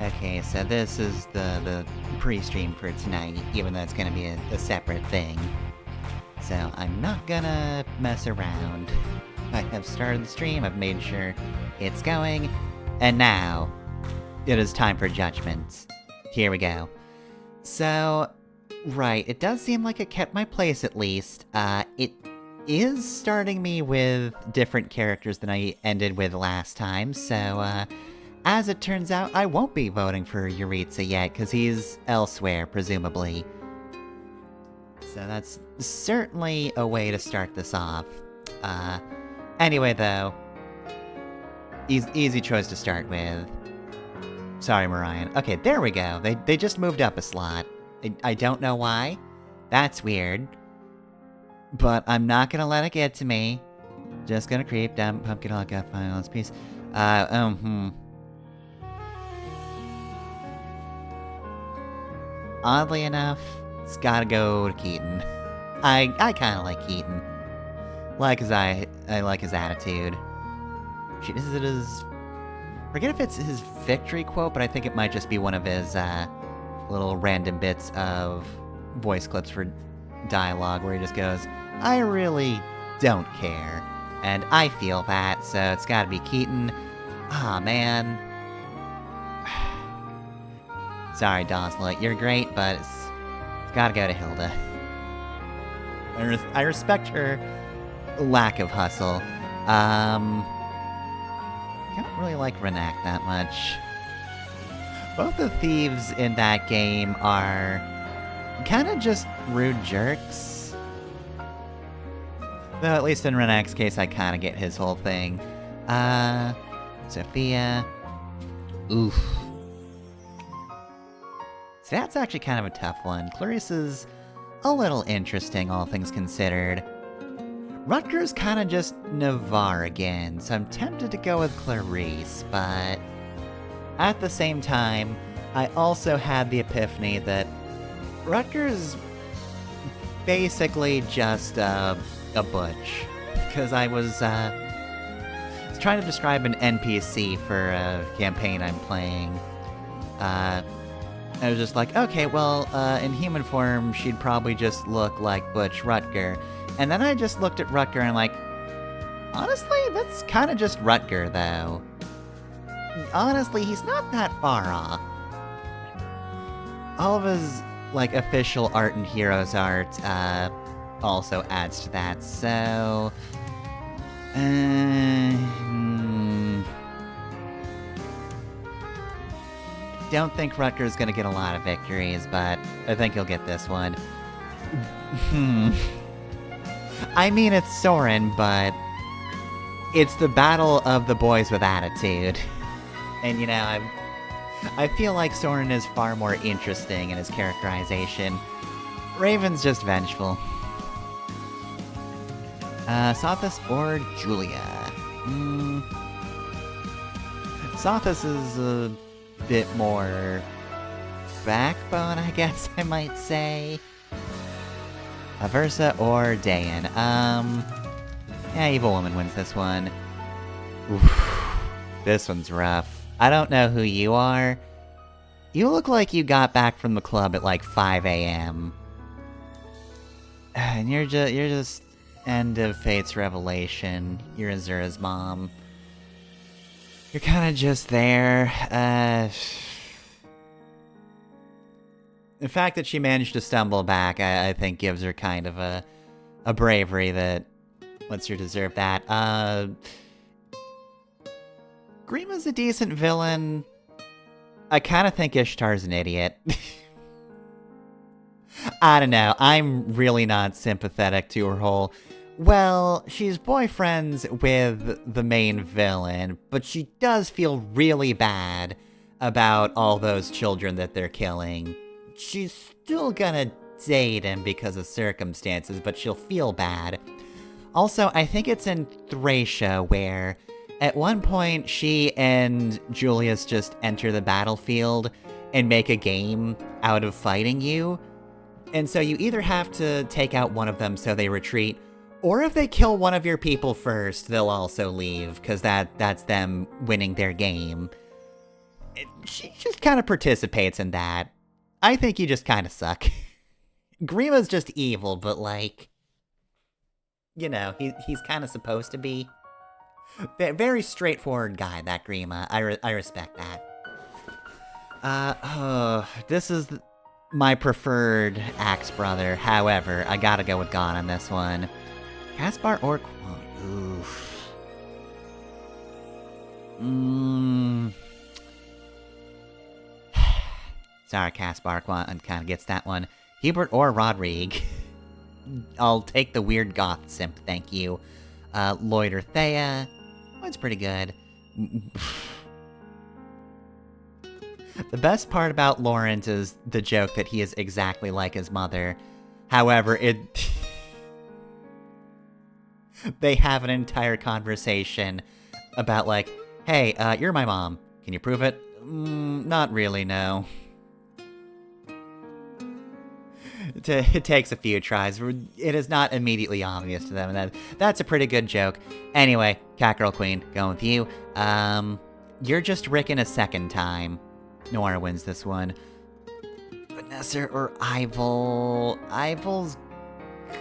Okay, so this is the pre-stream for tonight, even though it's gonna be a separate thing. So I'm not gonna mess around. I have started the stream, I've made sure it's going, and now it is time for judgments. Here we go. So, right, it does seem like it kept my place at least. It is starting me with different characters than I ended with last time, so, as it turns out, I won't be voting for Yuritsa yet, because he's elsewhere, presumably. So that's certainly a way to start this off. Anyway though, easy choice to start with. Sorry, Mariah. Okay, there we go. They just moved up a slot. I don't know why. That's weird. But I'm not gonna let it get to me. Just gonna creep down Pumpkin Hall, got finals piece. Oddly enough, it's gotta go to Keaton. I kinda like Keaton. I like his attitude. Is it his... Forget if it's his victory quote, but I think it might just be one of his, little random bits of voice clips for dialogue where he just goes, I really don't care. And I feel that, so it's gotta be Keaton. Aw, man. Sorry, Dosla, you're great, but it's gotta go to Hilda. I respect her lack of hustle. I don't really like Renak that much. Both the thieves in that game are kind of just rude jerks. Though at least in Renak's case, I kind of get his whole thing. Sophia. Oof. So that's actually kind of a tough one. Clarissa's a little interesting, all things considered. Rutger's kind of just Navarre again, so I'm tempted to go with Clarice, but at the same time, I also had the epiphany that Rutger's basically just a butch. Because I was trying to describe an NPC for a campaign I'm playing. I was just like, okay, well, in human form, she'd probably just look like Butch Rutger. And then I just looked at Rutger and like, honestly, that's kind of just Rutger, though. Honestly, he's not that far off. All of his, like, official art and heroes art, also adds to that, so... Don't think Rutger's gonna get a lot of victories, but I think he'll get this one. I mean, it's Soren, but it's the battle of the boys with attitude. And, you know, I feel like Soren is far more interesting in his characterization. Raven's just vengeful. Sothis or Julia? Sothis is a bit more backbone, I guess I might say. Aversa or Dayan? Yeah, Evil Woman wins this one. Oof, this one's rough. I don't know who you are. You look like you got back from the club at like 5 a.m. And you're just end of Fate's Revelation. You're Azura's mom. You're kind of just there. The fact that she managed to stumble back, I think gives her kind of a bravery that lets her deserve that. Grima's a decent villain. I kind of think Ishtar's an idiot. I don't know, I'm really not sympathetic to her whole, well, she's boyfriends with the main villain, but she does feel really bad about all those children that they're killing. She's still gonna date him because of circumstances, but she'll feel bad. Also, I think it's in Thracia where at one point she and Julius just enter the battlefield and make a game out of fighting you. And so you either have to take out one of them so they retreat, or if they kill one of your people first, they'll also leave, because that's them winning their game. She just kind of participates in that. I think you just kind of suck. Grima's just evil, but like, you know, he's kind of supposed to be. Very straightforward guy, that Grima. I respect that. This is my preferred Axe brother. However, I gotta go with God on this one. Caspar or Quan? Oof. Sorry, Caspar. Quan kind of gets that one. Hubert or Rodrigue? I'll take the weird goth simp, thank you. Lloyd or Thea? One's pretty good. The best part about Laurent is the joke that he is exactly like his mother. However, they have an entire conversation about like, hey, you're my mom. Can you prove it? Not really, no. It takes a few tries. It is not immediately obvious to them, and that's a pretty good joke. Anyway, Catgirl Queen, going with you. You're just Rickin' a second time. Nora wins this one. Vanessa or Ivel? Ivel's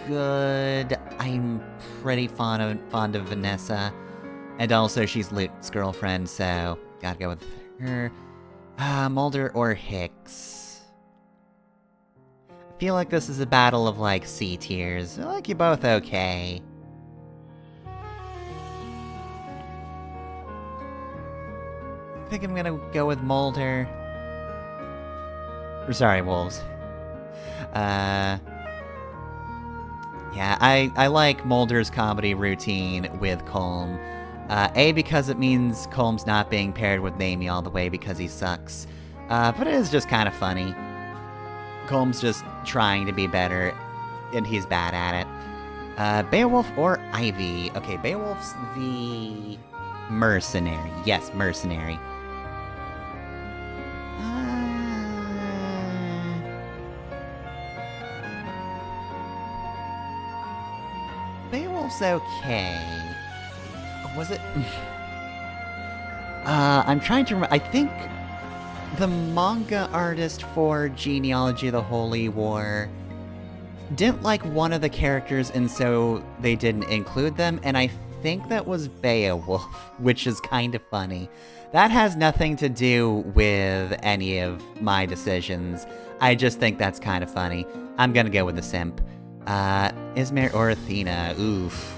good. I'm pretty fond of Vanessa. And also, she's Luke's girlfriend, so gotta go with her. Mulder or Hicks? I feel like this is a battle of, like, C tiers. I like you both okay. I think I'm gonna go with Mulder. Or sorry, Wolves. Yeah, I like Mulder's comedy routine with Colm. A, because it means Colm's not being paired with Mamie all the way because he sucks. But it is just kind of funny. Colm's just trying to be better, and he's bad at it. Beowulf or Ivy? Okay, Beowulf's the mercenary. Yes, mercenary. Beowulf's okay. Was it? I'm trying to remember. I think the manga artist for Genealogy of the Holy War didn't like one of the characters, and so they didn't include them, and I think that was Beowulf, which is kind of funny. That has nothing to do with any of my decisions. I just think that's kind of funny. I'm gonna go with the simp. Ismir or Athena? Oof.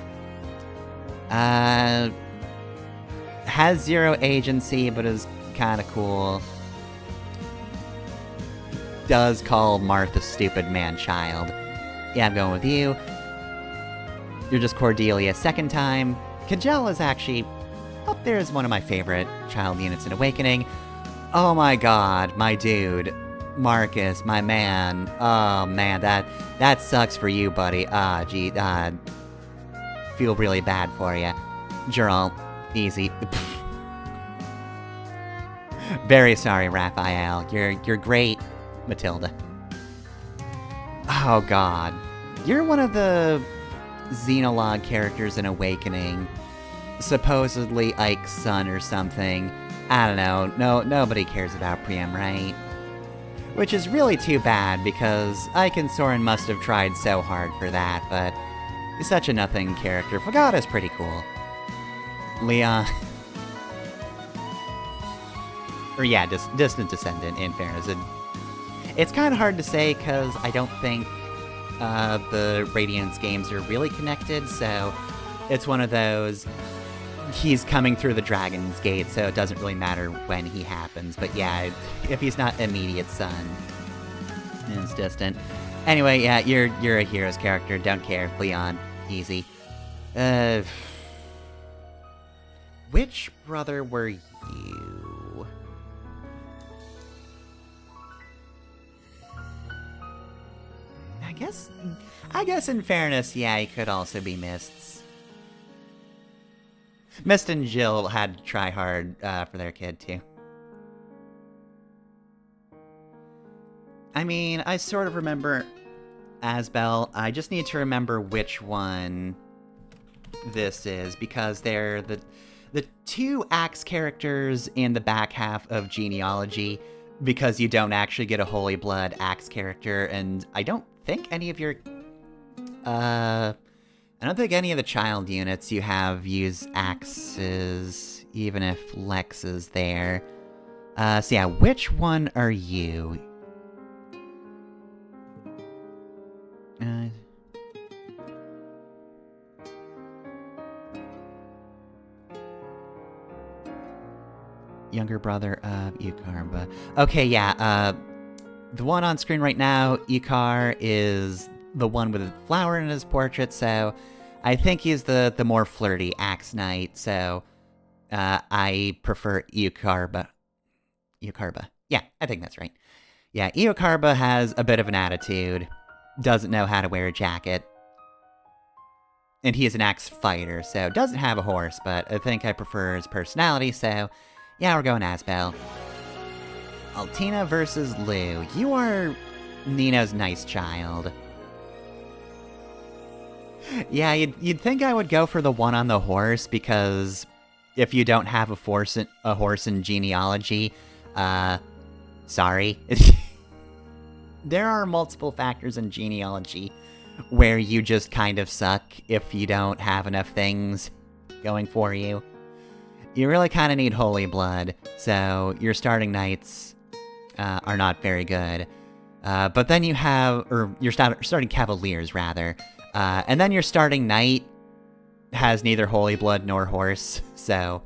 Has zero agency, but is kind of cool. Does call Martha stupid man-child. Yeah, I'm going with you. You're just Cordelia second time. Kajal is actually up there as one of my favorite child units in Awakening. Oh my god, my dude. Marcus, my man. Oh man, that sucks for you, buddy. Gee, feel really bad for you. Geralt, easy. Very sorry, Raphael. You're great, Matilda. Oh god. You're one of the Xenologue characters in Awakening. Supposedly Ike's son or something. I don't know. No, nobody cares about Priam, right? Which is really too bad, because Ike and Soren must have tried so hard for that, but he's such a nothing character. Fogata's pretty cool. Leon... or yeah, Distant Descendant, in fairness. It's kind of hard to say, because I don't think the Radiance games are really connected, so it's one of those... He's coming through the Dragon's Gate, so it doesn't really matter when he happens. But yeah, if he's not immediate son, it's distant. Anyway, yeah, you're a hero's character. Don't care, Leon. Easy. Which brother were you? I guess in fairness, yeah, he could also be Mists. Mist and Jill had to try hard for their kid, too. I mean, I sort of remember Asbel. I just need to remember which one this is, because they're the two Axe characters in the back half of Genealogy, because you don't actually get a Holy Blood Axe character, and I don't think any of your... I don't think any of the child units you have use axes, even if Lex is there. So yeah, which one are you? Younger brother of Eukarba. Okay, yeah, the one on screen right now, Ikar, is the one with a flower in his portrait, so I think he's the more flirty Axe Knight, so I prefer Eukarba. Eukarba. Yeah, I think that's right. Yeah, Eukarba has a bit of an attitude, doesn't know how to wear a jacket, and he is an axe fighter, so doesn't have a horse, but I think I prefer his personality, so yeah, we're going Asbel. Altina versus Lou. You are Nino's nice child. Yeah, you'd think I would go for the one on the horse, because if you don't have a horse in Genealogy, sorry. There are multiple factors in Genealogy where you just kind of suck if you don't have enough things going for you. You really kind of need Holy Blood, so your starting knights are not very good. But then you have, or your starting cavaliers, rather. And then your starting knight has neither Holy Blood nor horse, so...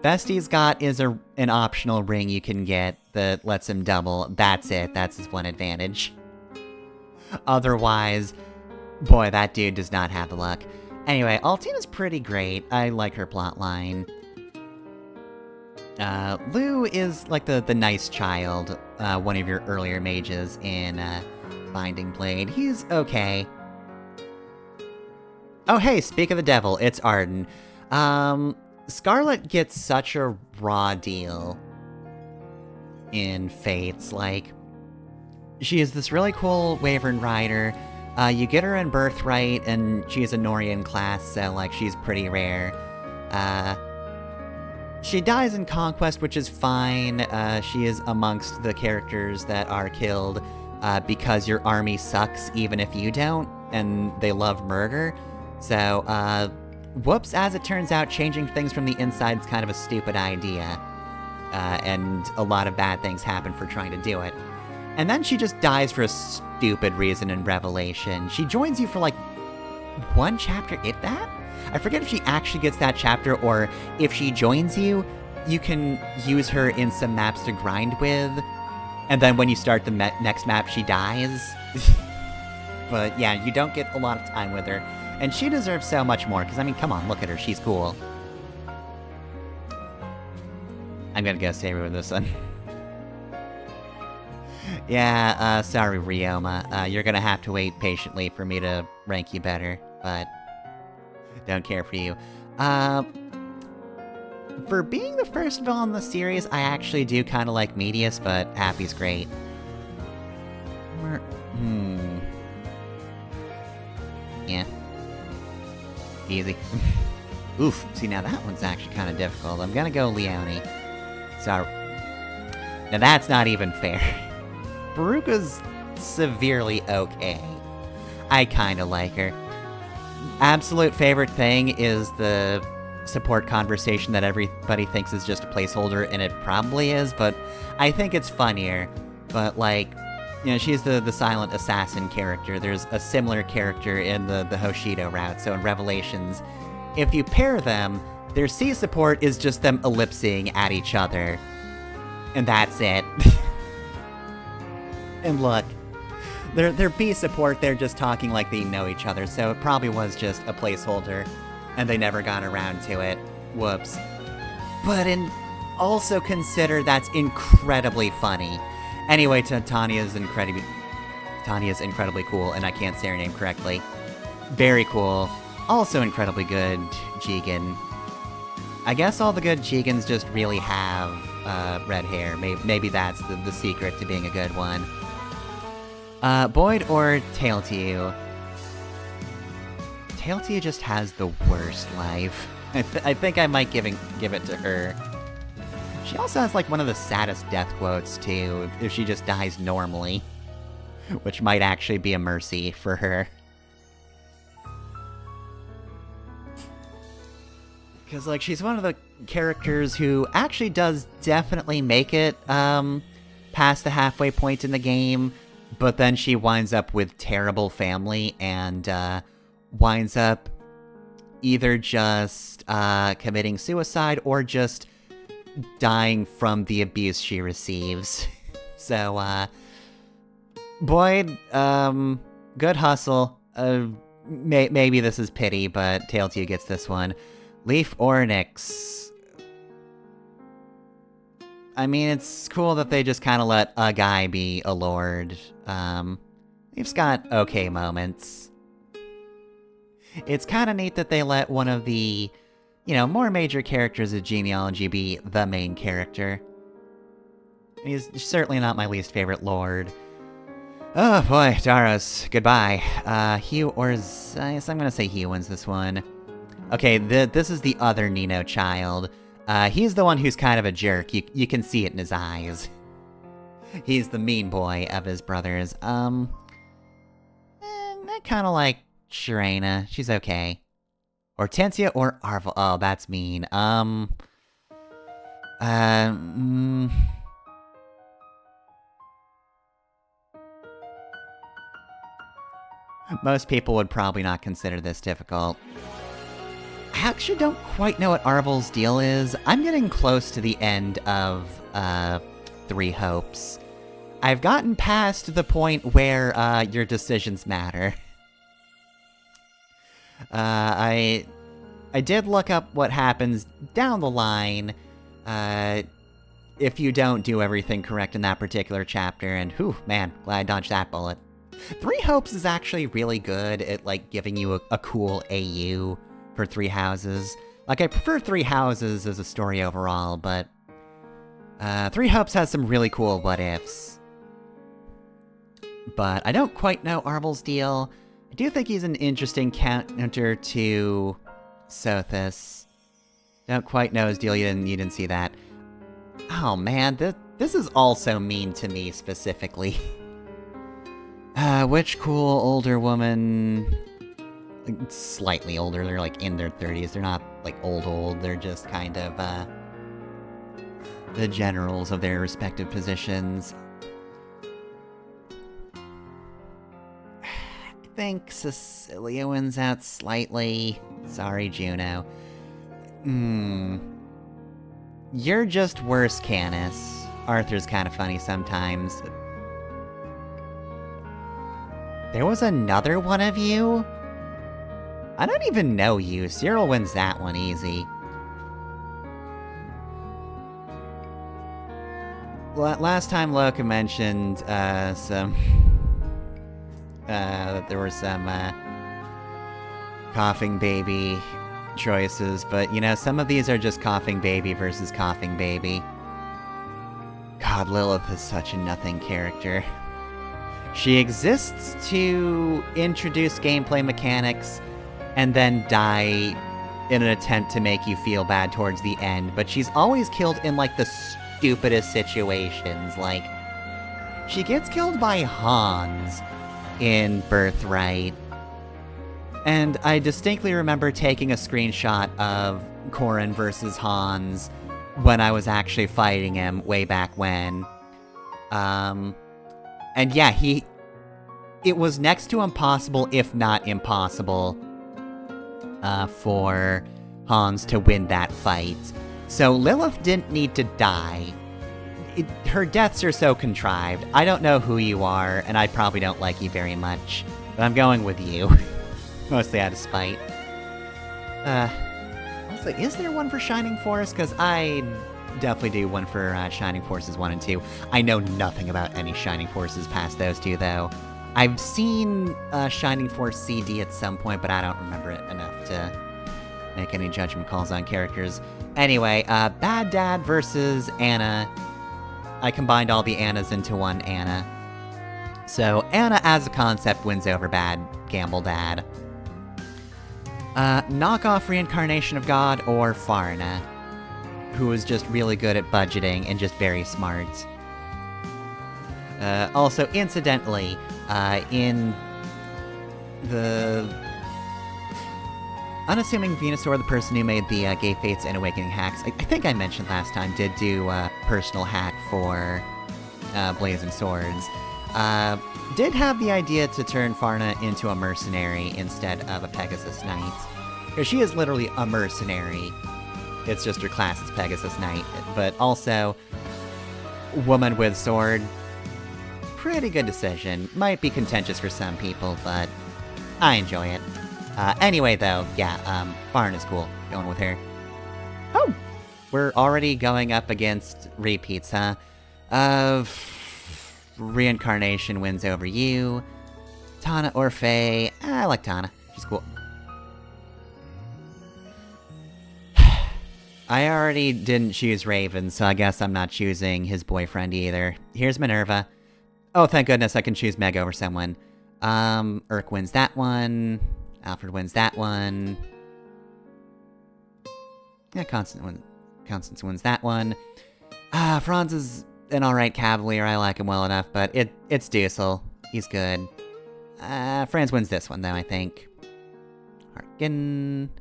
Best he's got is an optional ring you can get that lets him double. That's it, that's his one advantage. Otherwise, boy, that dude does not have the luck. Anyway, Altina's pretty great. I like her plotline. Lou is like the nice child, one of your earlier mages in Binding Blade. He's okay. Oh hey, speak of the devil, it's Arden. Scarlet gets such a raw deal in Fates. Like, she is this really cool Wyvern rider. You get her in Birthright, and she's a Norian class, so, like, she's pretty rare. She dies in Conquest, which is fine. She is amongst the characters that are killed because your army sucks even if you don't, and they love murder. So, whoops, as it turns out, changing things from the inside is kind of a stupid idea. And a lot of bad things happen for trying to do it. And then she just dies for a stupid reason in Revelation. She joins you for, like, one chapter, if that? I forget if she actually gets that chapter, or if she joins you, you can use her in some maps to grind with, and then when you start the next map, she dies. But yeah, you don't get a lot of time with her, and she deserves so much more, because, I mean, come on, look at her, she's cool. I'm gonna go save her with this one. Yeah, sorry, Ryoma. You're gonna have to wait patiently for me to rank you better, but don't care for you. For being the first villain in the series, I actually do kind of like Medius, but Happy's great. Yeah. Easy. Oof, see, now that one's actually kind of difficult. I'm gonna go Leone. Sorry. Now that's not even fair. Baruka's severely okay. I kinda like her. Absolute favorite thing is the support conversation that everybody thinks is just a placeholder, and it probably is, but I think it's funnier. But, like, you know, she's the silent assassin character. There's a similar character in the Hoshido route, so in Revelations, if you pair them, their C support is just them ellipsing at each other. And that's it. And look, their B support, they're just talking like they know each other, so it probably was just a placeholder, and they never got around to it. Whoops. But also consider that's incredibly funny. Anyway, Tanya's incredibly cool, and I can't say her name correctly. Very cool. Also incredibly good, Jigen. I guess all the good Jigans just really have red hair. Maybe that's the secret to being a good one. Boyd or Tail to You? Tail to You just has the worst life. I think I might give it to her. She also has, like, one of the saddest death quotes, too, if she just dies normally. Which might actually be a mercy for her. Because, like, she's one of the characters who actually does definitely make it, past the halfway point in the game, but then she winds up with terrible family and, winds up either just, committing suicide or just dying from the abuse she receives. So, Boyd, good hustle. Maybe this is pity, but Tail 2 gets this one. Leaf or Nyx? I mean, it's cool that they just kind of let a guy be a lord. Leaf's got okay moments. It's kind of neat that they let one of the, you know, more major characters of genealogy be the main character. He's certainly not my least favorite lord. Oh boy, Daros, goodbye. Hugh or Zeiss? I'm gonna say Hugh wins this one. Okay, this is the other Nino child. He's the one who's kind of a jerk. You can see it in his eyes. He's the mean boy of his brothers. I kind of like Sharena. She's okay. Hortensia or Arvel? Oh, that's mean. Most people would probably not consider this difficult. I actually don't quite know what Arvel's deal is. I'm getting close to the end of, Three Hopes. I've gotten past the point where, your decisions matter. I did look up what happens down the line, if you don't do everything correct in that particular chapter, and whew, man, glad I dodged that bullet. Three Hopes is actually really good at, like, giving you a cool AU for Three Houses. Like, I prefer Three Houses as a story overall, but Three Hopes has some really cool what-ifs. But I don't quite know Arvel's deal. I do think he's an interesting counter to Sothis. Don't quite know his deal, you didn't see that. Oh man, this is also mean to me specifically. Which cool older woman... Slightly older, they're like in their 30s, they're not like old, they're just kind of, the generals of their respective positions. I think Cecilia wins out slightly. Sorry, Juno. You're just worse, Canis. Arthur's kind of funny sometimes. There was another one of you? I don't even know you. Cyril wins that one easy. Last time Loka mentioned, that there were some, coughing baby choices, but, you know, some of these are just coughing baby versus coughing baby. God, Lilith is such a nothing character. She exists to introduce gameplay mechanics, and then die in an attempt to make you feel bad towards the end, but she's always killed in, like, the stupidest situations. Like, she gets killed by Hans in Birthright, and I distinctly remember taking a screenshot of Corrin versus Hans when I was actually fighting him way back when. And yeah, it was next to impossible, if not impossible, for Hans to win that fight. So Lilith didn't need to die. Her deaths are so contrived. I don't know who you are, and I probably don't like you very much, but I'm going with you. Mostly out of spite. Also, is there one for Shining Force? Because I definitely do one for Shining Forces 1 and 2. I know nothing about any Shining Forces past those two, though. I've seen Shining Force CD at some point, but I don't remember it enough to make any judgment calls on characters. Anyway, Bad Dad versus Anna. I combined all the Annas into one Anna. So Anna as a concept wins over Bad Gamble Dad. Knockoff reincarnation of God or Farna, who is just really good at budgeting and just very smart. Also, incidentally, in the unassuming Venusaur, the person who made the Gay Fates and Awakening hacks, I think I mentioned last time, did do a personal hack for Blazing Swords. Did have the idea to turn Farna into a mercenary instead of a Pegasus Knight. Because she is literally a mercenary. It's just her class is Pegasus Knight. But also, woman with sword. Pretty good decision. Might be contentious for some people, but I enjoy it. Anyway, though, yeah, Farna's cool. Going with her. Oh! We're already going up against repeats, huh? Reincarnation wins over you. Tana or Faye. I like Tana. She's cool. I already didn't choose Raven, so I guess I'm not choosing his boyfriend either. Here's Minerva. Oh, thank goodness I can choose Meg over someone. Urk wins that one. Alfred wins that one. Yeah, Constance wins that one. Franz is an alright Cavalier, I like him well enough, but it's Dussel. He's good. Franz wins this one, though, I think. Harkin.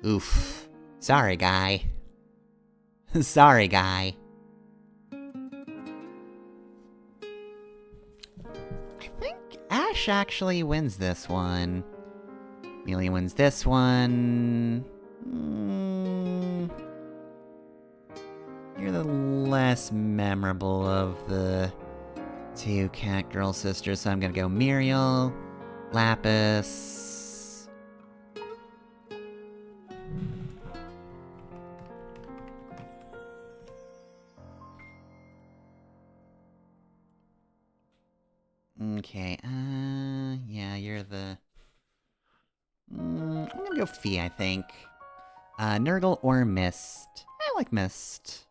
Oof. Sorry, guy. Sorry, guy. I think Ash actually wins this one. Amelia wins this one. You're the less memorable of the two cat girl sisters, so I'm gonna go Muriel, Lapis. Okay, yeah, you're the... I'm gonna go Fee, I think. Nurgle or Mist? I like Mist.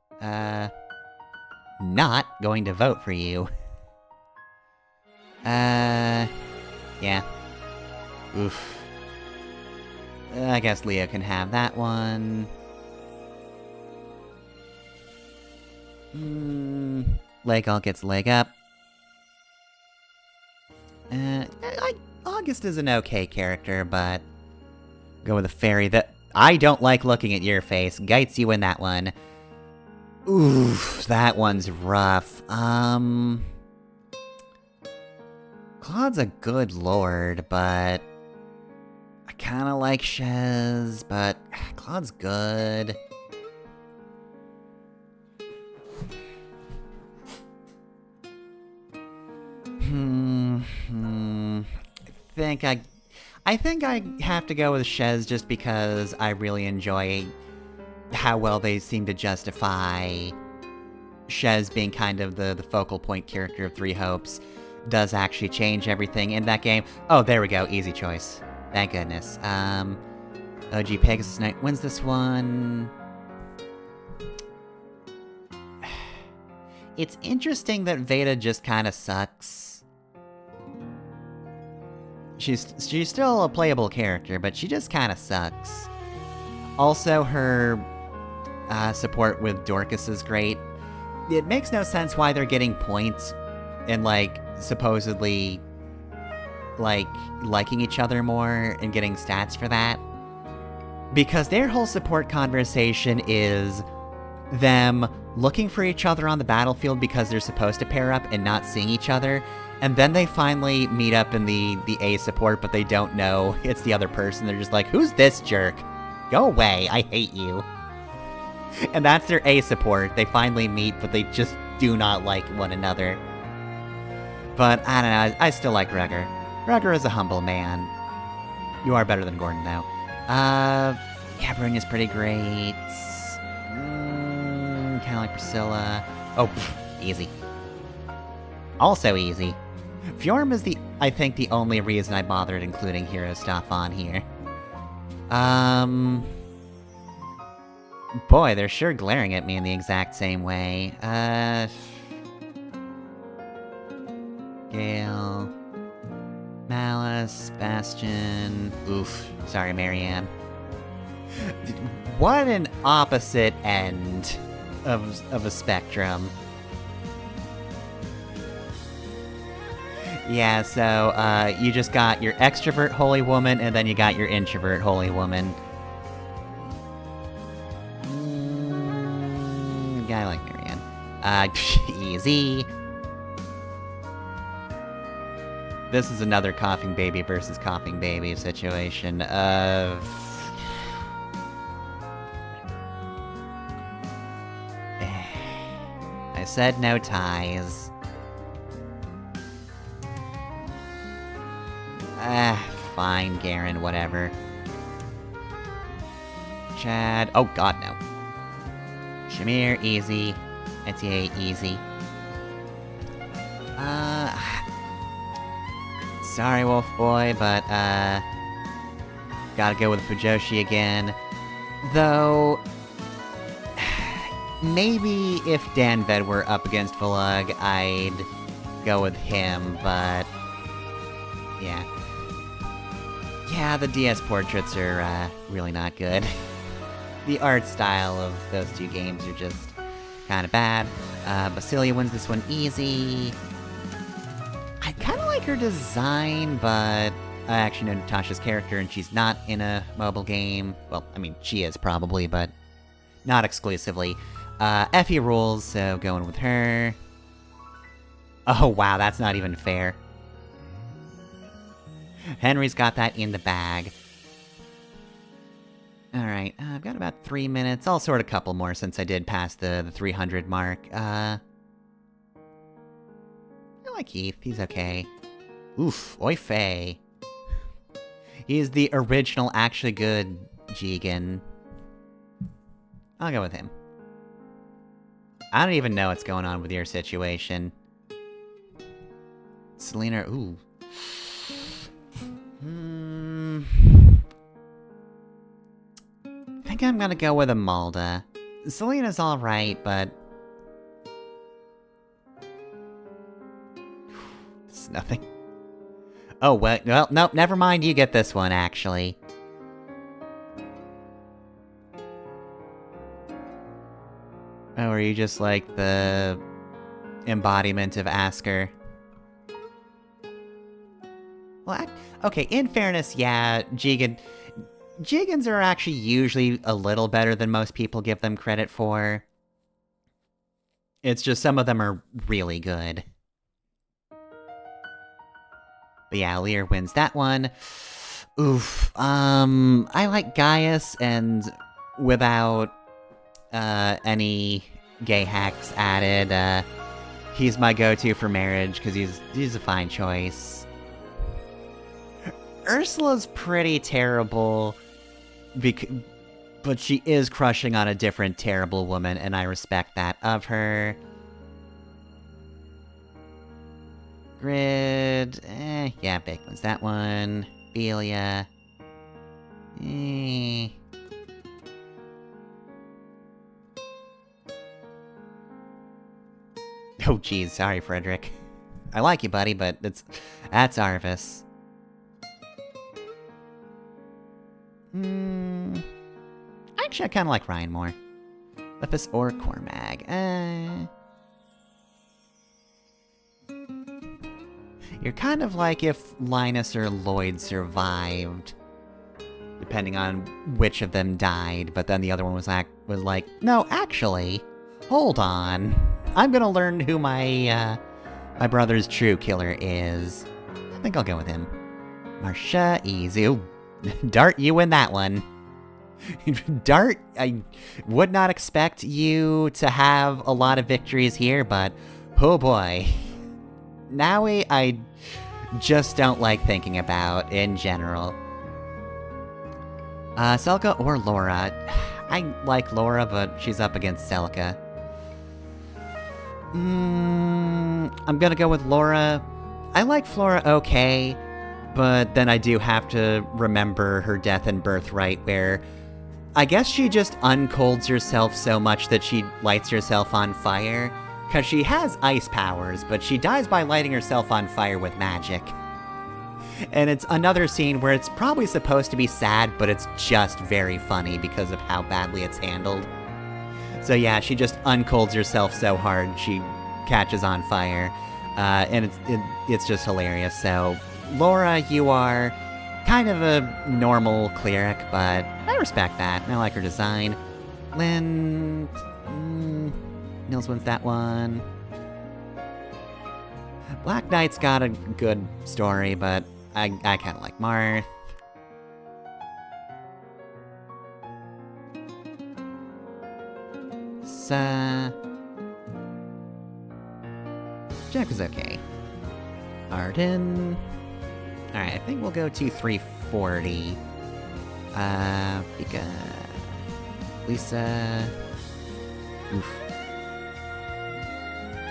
Not going to vote for you. Yeah. Oof. I guess Leo can have that one. Leg all gets leg up. August is an okay character, but... Go with a fairy that... I don't like looking at your face. Geitz, you win that one. Oof, that one's rough. Claude's a good lord, but... I kinda like Shez, but... Claude's good. I think I have to go with Shez just because I really enjoy how well they seem to justify Shez being kind of the focal point character of Three Hopes. Does actually change everything in that game. Oh, there we go. Easy choice. Thank goodness. OG Pegasus Knight wins this one. It's interesting that Veda just kind of sucks. She's still a playable character, but she just kind of sucks. Also, her support with Dorcas is great. It makes no sense why they're getting points and, like, supposedly, like, liking each other more and getting stats for that. Because their whole support conversation is them looking for each other on the battlefield because they're supposed to pair up and not seeing each other. And then they finally meet up in the A support, but they don't know it's the other person. They're just like, who's this jerk? Go away, I hate you. And that's their A support. They finally meet, but they just do not like one another. But, I don't know, I still like Rugger. Rugger is a humble man. You are better than Gordon, though. Yeah, Brunya's pretty great. Kinda like Priscilla. Oh, easy. Also easy. Fjorm is I think the only reason I bothered including hero stuff on here. Boy, they're sure glaring at me in the exact same way. Gale... Malice, Bastion... Oof, sorry, Marianne. What an opposite end of a spectrum. Yeah, so, you just got your extrovert holy woman, and then you got your introvert holy woman. Yeah, I like Marianne. Easy. This is another coughing baby versus coughing baby situation of... I said no ties. Fine, Garen, whatever. Chad... Oh, God, no. Shamir, easy. Etier, easy. Sorry, Wolf Boy, but, gotta go with Fujoshi again. Though... Maybe if Danved were up against Volug, I'd go with him, but... Yeah. Yeah, the DS portraits are, really not good. The art style of those two games are just kinda bad. Basilia wins this one easy. I kinda like her design, but I actually know Natasha's character and she's not in a mobile game. Well, I mean, she is probably, but not exclusively. Effie rules, so going with her. Oh wow, that's not even fair. Henry's got that in the bag. Alright, I've got about 3 minutes. I'll sort a couple more since I did pass the 300 mark. I like Heath, he's okay. Oof, Oi Fei. He's the original, actually good Jigen. I'll go with him. I don't even know what's going on with your situation. Selena, ooh. I think I'm gonna go with Amalda. Selena's alright, but... It's nothing. Oh, well, nope, never mind, you get this one, actually. Oh, are you just like the... embodiment of Asker? Well, okay, in fairness, yeah, Jigens are actually usually a little better than most people give them credit for. It's just some of them are really good. But yeah, Lear wins that one. Oof, I like Gaius, and without, any gay hacks added, he's my go-to for marriage, because he's a fine choice. Ursula's pretty terrible, but she is crushing on a different terrible woman, and I respect that of her. Grid, yeah, Big wins that one. Belia, Oh geez, sorry Frederick. I like you, buddy, but that's Arvis. Actually, I kinda like Ryan more. Lepus or Cormag, You're kind of like if Linus or Lloyd survived. Depending on which of them died, but then the other one was like, no, actually, hold on. I'm gonna learn who my brother's true killer is. I think I'll go with him. Marcia, easy. Ooh, Dart, you win that one. Dart, I would not expect you to have a lot of victories here, but oh boy. Naui, I just don't like thinking about in general. Celica or Laura? I like Laura, but she's up against Celica. I'm gonna go with Laura. I like Flora okay, but then I do have to remember her death in Birthright, where I guess she just uncolds herself so much that she lights herself on fire. Because she has ice powers, but she dies by lighting herself on fire with magic. And it's another scene where it's probably supposed to be sad, but it's just very funny because of how badly it's handled. So yeah, she just uncolds herself so hard, she catches on fire. And it's just hilarious. So, Laura, you are kind of a normal cleric, but I respect that. I like her design. Lynn... Nils wins that one. Black Knight's got a good story, but I kind of like Marth. Jack is okay. Arden. Alright, I think we'll go to 340. Because... Lisa... Oof.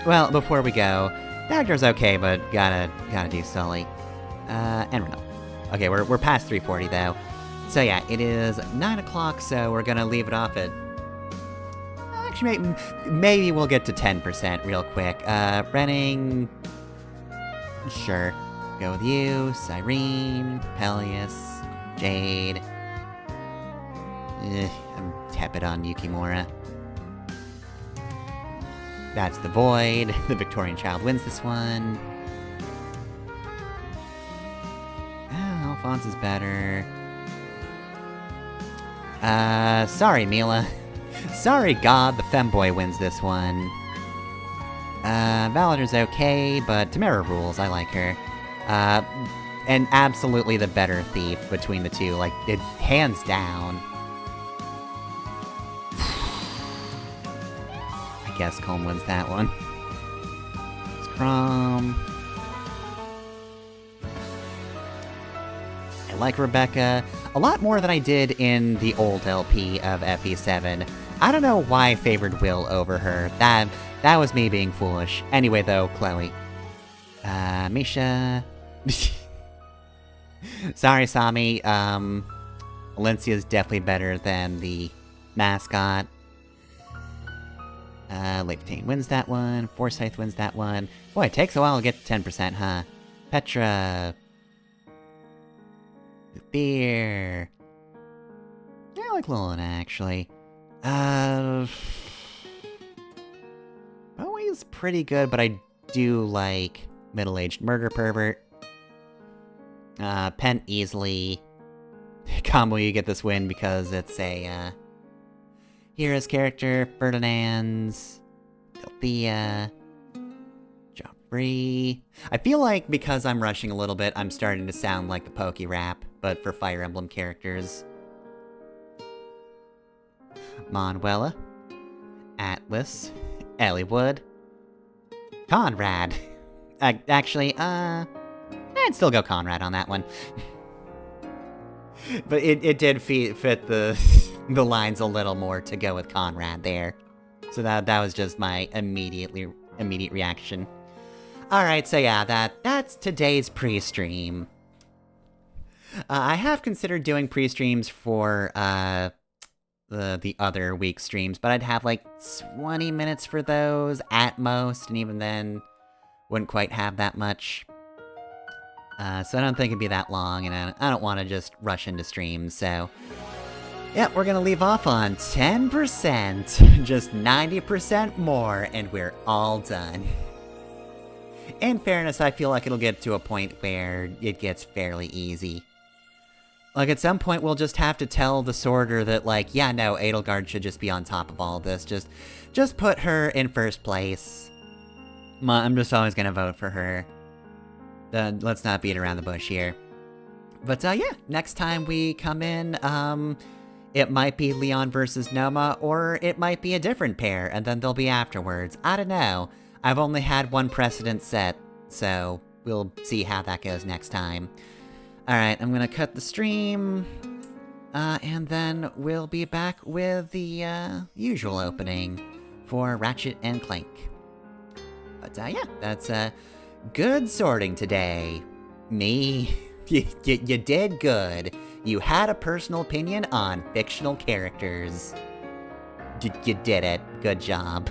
Well, before we go, Dagger's okay, but gotta do Sully. And Renault. Okay, we're past 340 though. So yeah, it is 9 o'clock, so we're gonna leave it off at... Actually, maybe we'll get to 10% real quick. Renning... Sure. Go with you, Cyrene, Peleus, Jade. I'm tepid on Yukimura. That's the Void. The Victorian Child wins this one. Alphonse is better. Sorry, Mila. Sorry, God, the femboy wins this one. Valader's okay, but Tamara rules, I like her. And absolutely the better thief between the two, like, it hands down. I guess Colm wins that one. Scrum. I like Rebecca a lot more than I did in the old LP of FE7. I don't know why I favored Will over her. That was me being foolish. Anyway, though, Chloe. Misha. Sorry, Sami. Valencia's definitely better than the mascot. Lake wins that one. Forsyth wins that one. Boy, it takes a while to get to 10%, huh? Petra. Beer. Yeah, I like Lilina, actually. Bowie's pretty good, but I do like middle-aged murder pervert. Pent easily. Combo, you get this win because it's a, Hera's character, Ferdinand's, Dorothea, Joffrey. I feel like because I'm rushing a little bit, I'm starting to sound like the Pokey Rap, but for Fire Emblem characters. Manuela, Atlas, Elliewood, Conrad. Actually, I'd still go Conrad on that one. But it did fit the the lines a little more to go with Conrad there. So that was just my immediate reaction. Alright, so yeah, that's today's pre-stream. I have considered doing pre-streams for the other week streams, but I'd have like 20 minutes for those at most, and even then wouldn't quite have that much. So I don't think it'd be that long, and I don't want to just rush into streams, so... Yeah, we're gonna leave off on 10%, just 90% more, and we're all done. In fairness, I feel like it'll get to a point where it gets fairly easy. Like, at some point, we'll just have to tell the sorter that, like, yeah, no, Edelgard should just be on top of all this, just put her in first place. I'm just always gonna vote for her. Let's not beat around the bush here. But, yeah, next time we come in, it might be Leon versus Noma, or it might be a different pair, and then they'll be afterwards. I don't know. I've only had one precedent set, so we'll see how that goes next time. Alright, I'm gonna cut the stream, and then we'll be back with the, usual opening for Ratchet and Clank. But, yeah, that's, good sorting today. Me, you did good. You had a personal opinion on fictional characters. You did it. Good job.